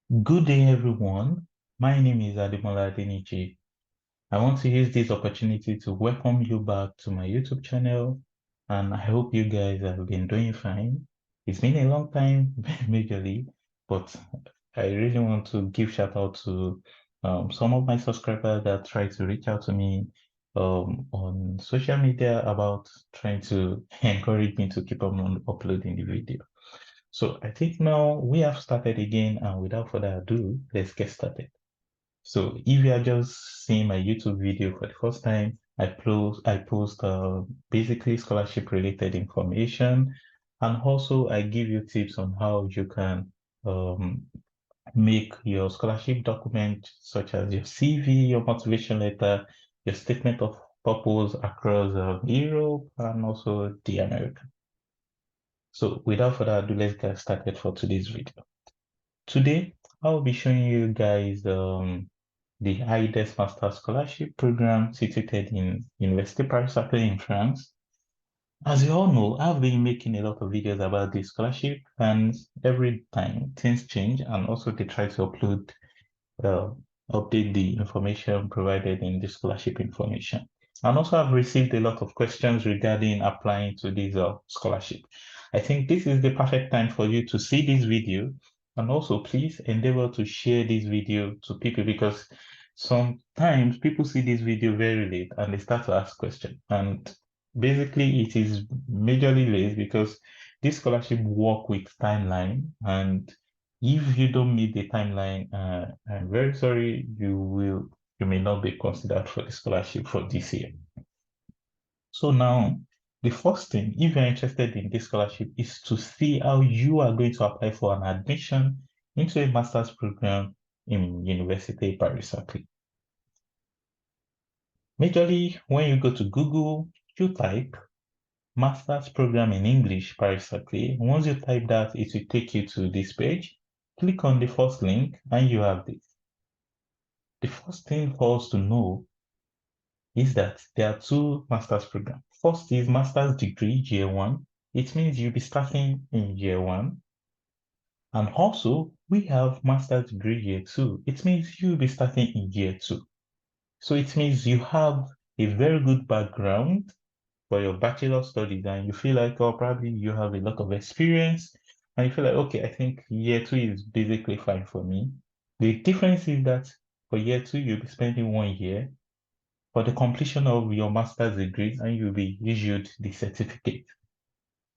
Good day, everyone. My name is Ademola Adenichi. I want to use this opportunity to welcome you back to my YouTube channel, and I hope you guys have been doing fine. It's been a long time, majorly, but I really want to give shout out to some of my subscribers that try to reach out to me on social media about trying to encourage me to keep on uploading the video. So I think now we have started again, and without further ado, let's get started. So if you are just seeing my YouTube video for the first time, I post basically scholarship related information, and also I give you tips on how you can um, make your scholarship document, such as your CV, your motivation letter, your statement of purpose across Europe and also the America. So without further ado, let's get started for today's video. Today, I'll be showing you guys the IDES Master Scholarship Program situated in Universite Paris Saclay in France. As you all know, I've been making a lot of videos about this scholarship, and every time things change, and also they try to uh, update the information provided in the scholarship information. And also, I've received a lot of questions regarding applying to this scholarship. I think this is the perfect time for you to see this video, and also please endeavor to share this video to people, because sometimes people see this video very late and they start to ask questions. And basically, it is majorly late because this scholarship work with timeline, and if you don't meet the timeline, I'm very sorry, you may not be considered for the scholarship for this year. So now, the first thing, if you're interested in this scholarship, is to see how you are going to apply for an admission into a master's program in Universite Paris Saclay. Majorly, when you go to Google, you type master's program in English Paris Saclay. Once you type that, it will take you to this page. Click on the first link and you have this. The first thing for us to know is that there are two master's programs. First is master's degree, year one. It means you'll be starting in year one. And also, we have master's degree year two. It means you'll be starting in year two. So it means you have a very good background for your bachelor studies, and you feel like, oh, probably you have a lot of experience, and you feel like, okay, I think year two is basically fine for me. The difference is that for year two, you'll be spending 1 year for the completion of your master's degree, and you'll be issued the certificate.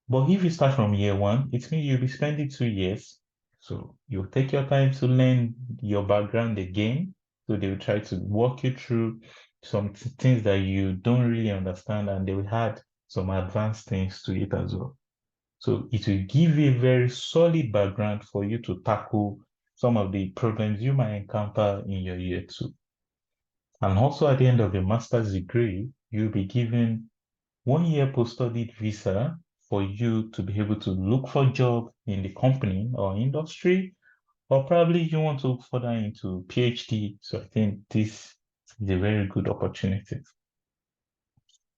But if you start from year one, it means you'll be spending 2 years. So you'll take your time to learn your background again. So they will try to walk you through some things that you don't really understand, and they will add some advanced things to it as well. So it will give you a very solid background for you to tackle some of the problems you might encounter in your year two. And also at the end of your master's degree, you'll be given 1 year post-study visa for you to be able to look for a job in the company or industry, or probably you want to look further into PhD. So I think this is a very good opportunity.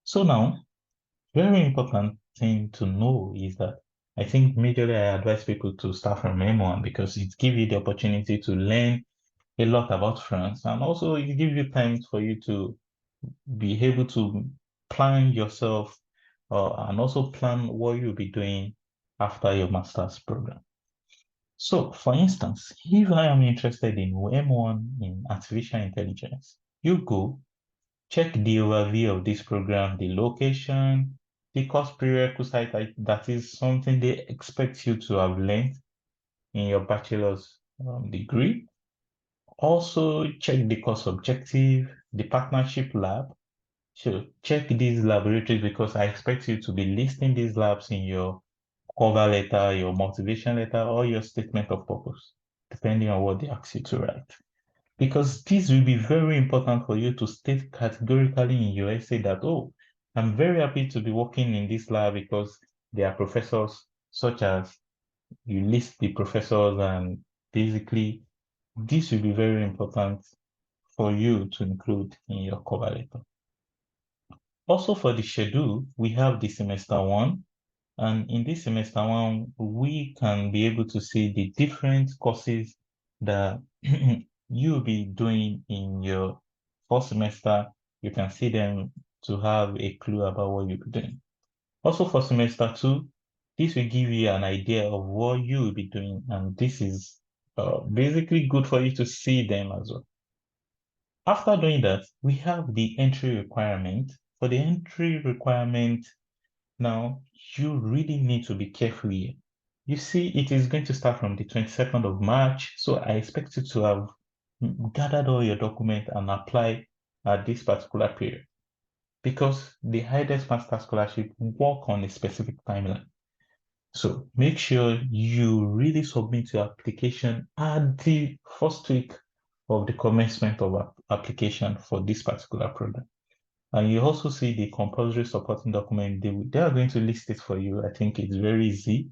So now, very important thing to know is that I think majorly I advise people to start from M1 because it gives you the opportunity to learn a lot about France, and also it gives you time for you to be able to plan yourself and also plan what you'll be doing after your master's program. So, for instance, if I am interested in M1 in artificial intelligence, you go check the overview of this program, the location, the course prerequisite, that is something they expect you to have learned in your bachelor's degree. Also, check the course objective, the partnership lab. So check these laboratories because I expect you to be listing these labs in your cover letter, your motivation letter, or your statement of purpose, depending on what they ask you to write. Because this will be very important for you to state categorically in your essay that, oh, I'm very happy to be working in this lab because there are professors, such as you list the professors, and basically this will be very important for you to include in your cover letter. Also for the schedule, we have the semester one, and in this semester one, we can be able to see the different courses that you'll be doing in your first semester. You can see them to have a clue about what you'll be doing. Also for semester 2, this will give you an idea of what you will be doing, and this is basically good for you to see them as well. After doing that, we have the entry requirement. For the entry requirement, now you really need to be careful here. You see, it is going to start from the 22nd of March, so I expect you to have gathered all your documents and apply at this particular period, because the highest master scholarship work on a specific timeline. So make sure you really submit your application at the first week of the commencement of application for this particular program. And you also see the compulsory supporting document. They are going to list it for you. I think it's very easy.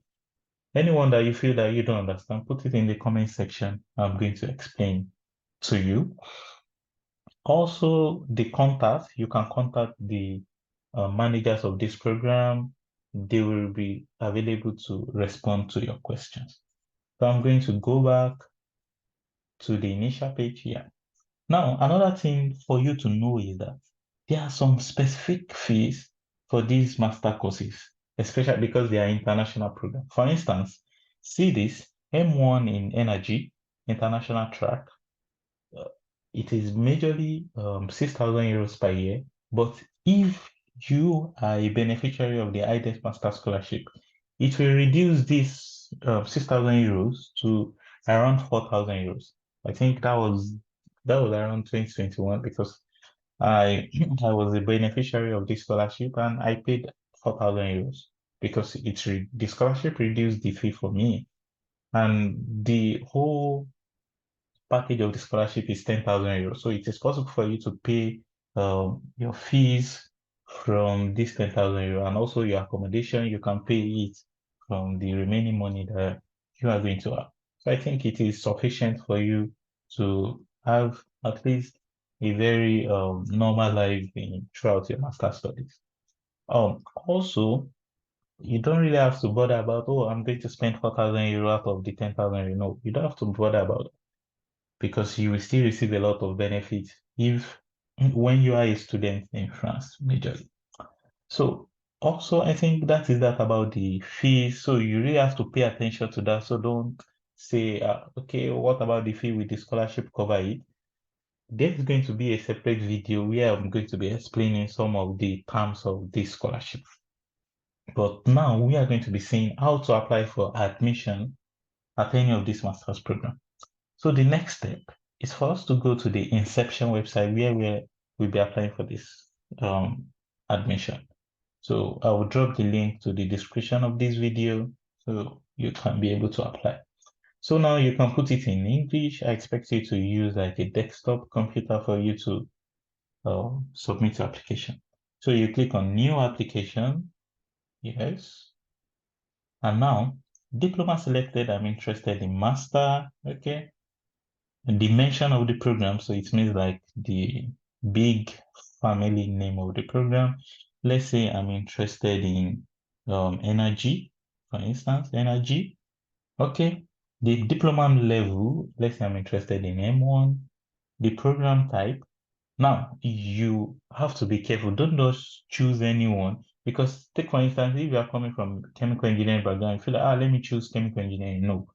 Anyone that you feel that you don't understand, put it in the comment section. I'm going to explain to you. Also, the contact, you can contact the managers of this program. They will be available to respond to your questions. So I'm going to go back to the initial page here. Now, another thing for you to know is that there are some specific fees for these master courses, especially because they are international programs. For instance, see this M1 in energy, international track. uh, it is majorly 6,000 euros per year. But if you are a beneficiary of the IDES Master Scholarship, it will reduce this 6,000 euros to around 4,000 euros. I think that was around 2021, because I I was a beneficiary of this scholarship and I paid 4,000 euros because the scholarship reduced the fee for me, and the whole package of the scholarship is 10,000 euros. So it is possible for you to pay your fees from this 10,000 euro, and also your accommodation. You can pay it from the remaining money that you are going to have. So I think it is sufficient for you to have at least a very normal life throughout your master studies. Also, you don't really have to bother about, oh, I'm going to spend 4,000 euro out of the 10,000 euro. No, you don't have to bother about it, because you will still receive a lot of benefits if when you are a student in France, majorly. So also, I think that about the fees. So you really have to pay attention to that. So don't say, okay, what about the fee with the scholarship cover it? There's going to be a separate video where I'm going to be explaining some of the terms of this scholarship. But now we are going to be seeing how to apply for admission at any of these master's program. So the next step is for us to go to the Inception website where we'll be applying for this admission. So I will drop the link to the description of this video so you can be able to apply. So now you can put it in English. I expect you to use like a desktop computer for you to submit your application. So you click on New Application. Yes. And now, diploma selected, I'm interested in master. Okay. And the mention of the program, so it means like the big family name of the program. Let's say I'm interested in energy, for instance, energy. Okay. The diploma level, let's say I'm interested in M1. The program type. Now, you have to be careful. Don't just choose anyone, because take for instance, if you are coming from chemical engineering background, you feel like, let me choose chemical engineering. No,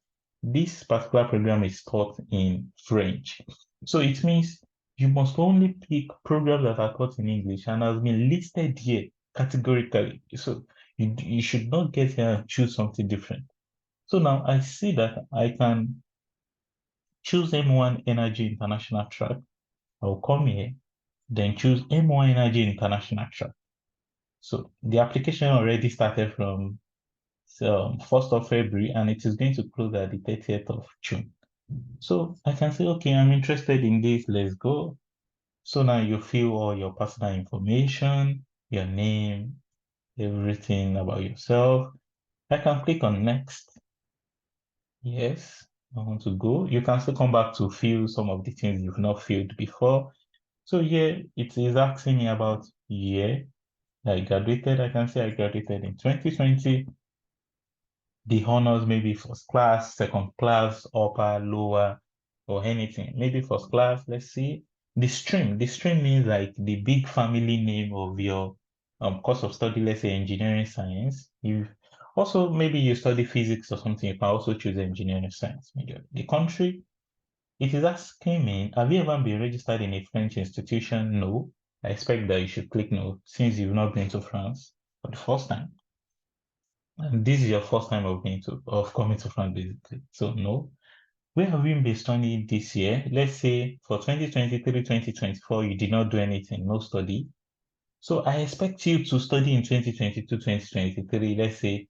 this particular program is taught in French. So it means you must only pick programs that are taught in English and has been listed here categorically. So you should not get here and choose something different. So now I see that I can choose M1 Energy International Track. I'll come here, then choose M1 Energy International Track. So the application already started from 1st of February, and it is going to close at the 30th of June. So I can say, okay, I'm interested in this, let's go. So now you fill all your personal information, your name, everything about yourself. I can click on next. Yes, I want to go. You can still come back to fill some of the things you've not filled before. So here it is asking me about year I graduated. I can say I graduated in 2020. The honors maybe first class, second class, upper, lower. or anything. Maybe first class, let's see. The stream. The stream means like the big family name of your course of study, let's say engineering science. You also maybe you study physics or something, you can also choose engineering science major. The country, it is asking me, have you ever been registered in a French institution? No. I expect that you should click no since you've not been to France for the first time. And this is your first time of coming to France basically. So no. Where have you been studying this year? Let's say for 2023, 2024, you did not do anything, no study. So I expect you to study in 2022, 2023, let's say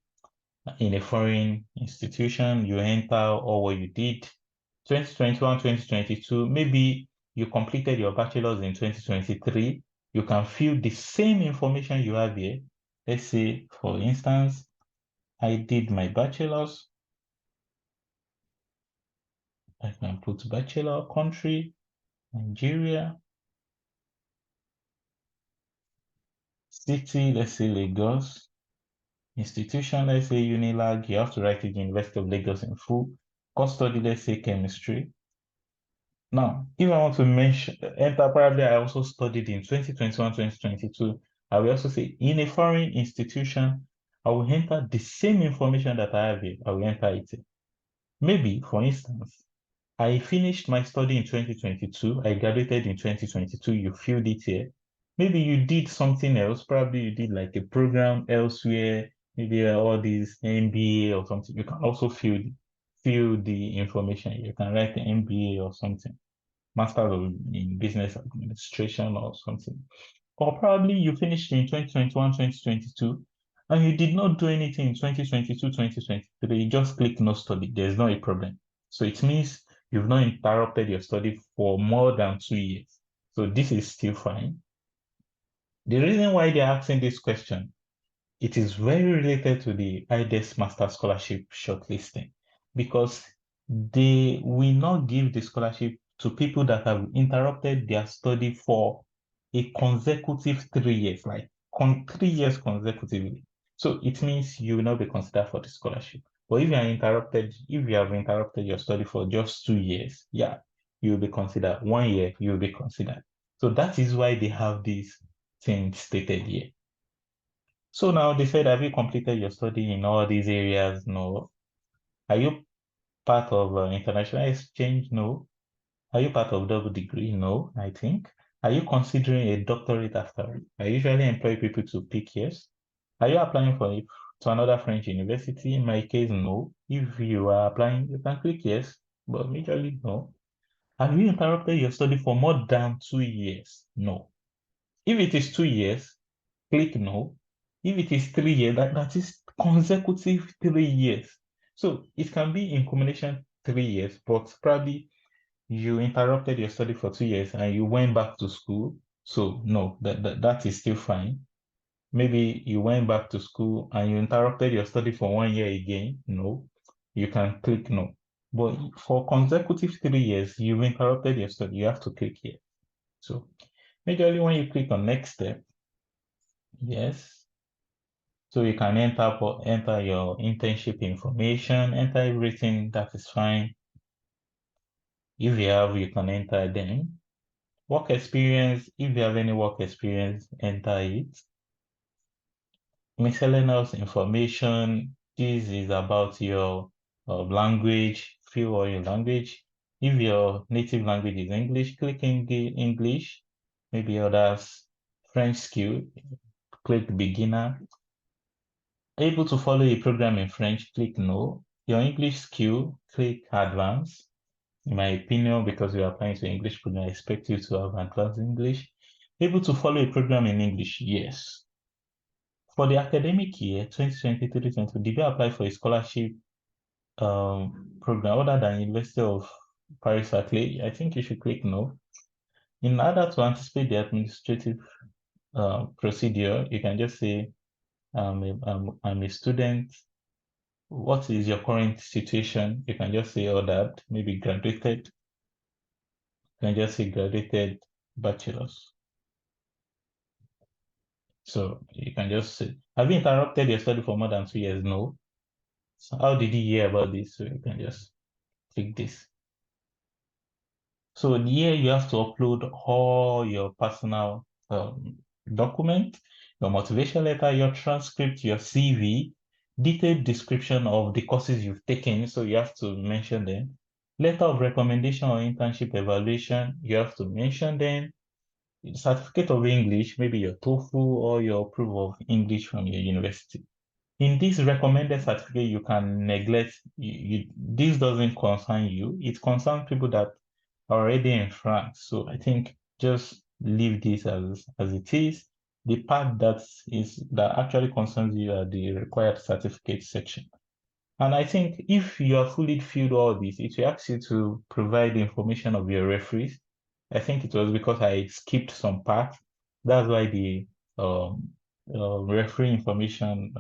in a foreign institution, you enter all what you did. 2021, 2022, maybe you completed your bachelor's in 2023, you can fill the same information you have here. Let's say, for instance, I did my bachelor's. I can put bachelor, country, Nigeria, city, let's say Lagos, institution, let's say Unilag, you have to write it University of Lagos in full. Course study, let's say chemistry. Now, if I want to mention, enter, probably I also studied in 2021, 2022. I will also say in a foreign institution, I will enter the same information that I have here. I will enter it. Maybe, for instance, I finished my study in 2022. I graduated in 2022. You filled it here. Maybe you did something else. Probably you did like a program elsewhere. Maybe all these MBA or something. You can also fill the information. You can write an MBA or something. Master in Business Administration or something. Or probably you finished in 2021, 2022, and you did not do anything in 2022, 2023. You just click no study. There's not a problem. So it means you've not interrupted your study for more than 2 years. So this is still fine. The reason why they're asking this question, it is very related to the IDES Master Scholarship shortlisting because they will not give the scholarship to people that have interrupted their study for a consecutive 3 years, like 3 years consecutively. So it means you will not be considered for the scholarship. But if you have interrupted your study for just 2 years, yeah, you'll be considered. 1 year, you'll be considered. So that is why they have these things stated here. So now they said, have you completed your study in all these areas? No. Are you part of international exchange? No. Are you part of double degree? No, I think. Are you considering a doctorate after? I usually employ people to pick yes. Are you applying for it to another French university? In my case, no. If you are applying, you can click yes, but majorly no. Have you interrupted your study for more than 2 years? No. If it is 2 years, click no. If it is 3 years, that is consecutive 3 years. So it can be in combination 3 years, but probably you interrupted your study for 2 years and you went back to school. So no, that is still fine. Maybe you went back to school and you interrupted your study for 1 year again. No, you can click no. But for consecutive 3 years, you've interrupted your study. You have to click here. So majorly when you click on next step, yes. So you can enter your internship information, enter everything, that is fine. If you have, you can enter them. Work experience, if you have any work experience, enter it. Miscellaneous information, this is about your language, fill all your language. If your native language is English, click English. Maybe others, French skill, click beginner. Able to follow a program in French, click no. Your English skill, click advanced. In my opinion, because you are applying to English program, I expect you to have advanced English. Able to follow a program in English, yes. For the academic year 2023-2024, did you apply for a scholarship program other than University of Paris Saclay? I think you should click no. In order to anticipate the administrative procedure, you can just say, I'm a student. What is your current situation? You can just say all that, maybe graduated. You can just say graduated bachelor's. So you can just say, have you interrupted your study for more than 2 years? No. So how did you hear about this? So you can just click this. So here you have to upload all your personal document, your motivation letter, your transcript, your CV, detailed description of the courses you've taken. So you have to mention them. Letter of recommendation or internship evaluation, you have to mention them. Certificate of English, maybe your TOEFL or your proof of English from your university. In this recommended certificate, you can neglect, this doesn't concern you. It concerns people that are already in France. So I think just leave this as it is. The part that actually concerns you are the required certificate section. And I think if you have fully filled all this, it will ask you to provide information of your referees. I think it was because I skipped some parts. That's why the um, referee information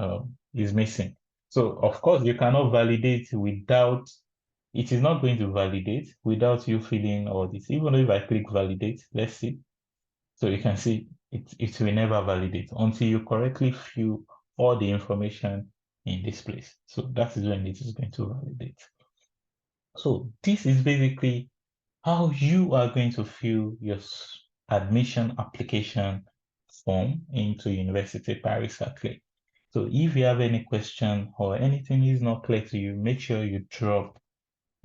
is missing. So of course you cannot validate without, it is not going to validate without you filling all this. Even if I click validate, let's see. So you can see it will never validate until you correctly fill all the information in this place. So that is when it is going to validate. So this is basically how you are going to fill your admission application form into Universite Paris Saclay. So if you have any question or anything is not clear to you, make sure you drop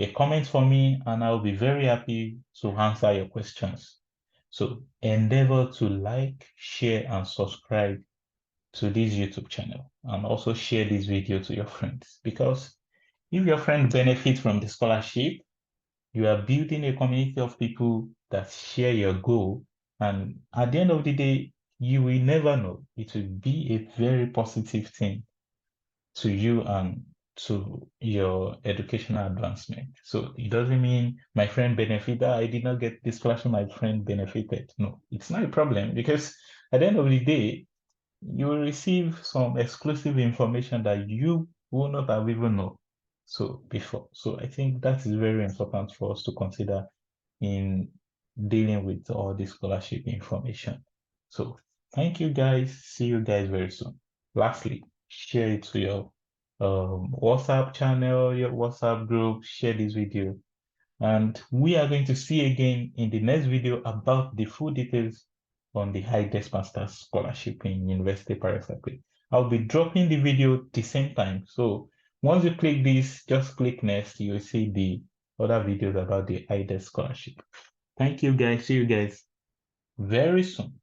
a comment for me and I'll be very happy to answer your questions. So endeavor to like, share, and subscribe to this YouTube channel and also share this video to your friends because if your friend benefits from the scholarship, you are building a community of people that share your goal. And at the end of the day, you will never know. It will be a very positive thing to you and to your educational advancement. So it doesn't mean my friend benefited. I did not get this class, my friend benefited. No, it's not a problem because at the end of the day, you will receive some exclusive information that you will not have even known so before. So I think that is very important for us to consider in dealing with all the scholarship information. So thank you guys. See you guys very soon. Lastly, share it to your WhatsApp channel, your WhatsApp group, share this video. And we are going to see again in the next video about the full details on the High-Desk Master's Scholarship in University Paris Saclay. I'll be dropping the video the same time. So once you click this, just click next. You'll see the other videos about the High-Desk Scholarship. Thank you guys. See you guys very soon.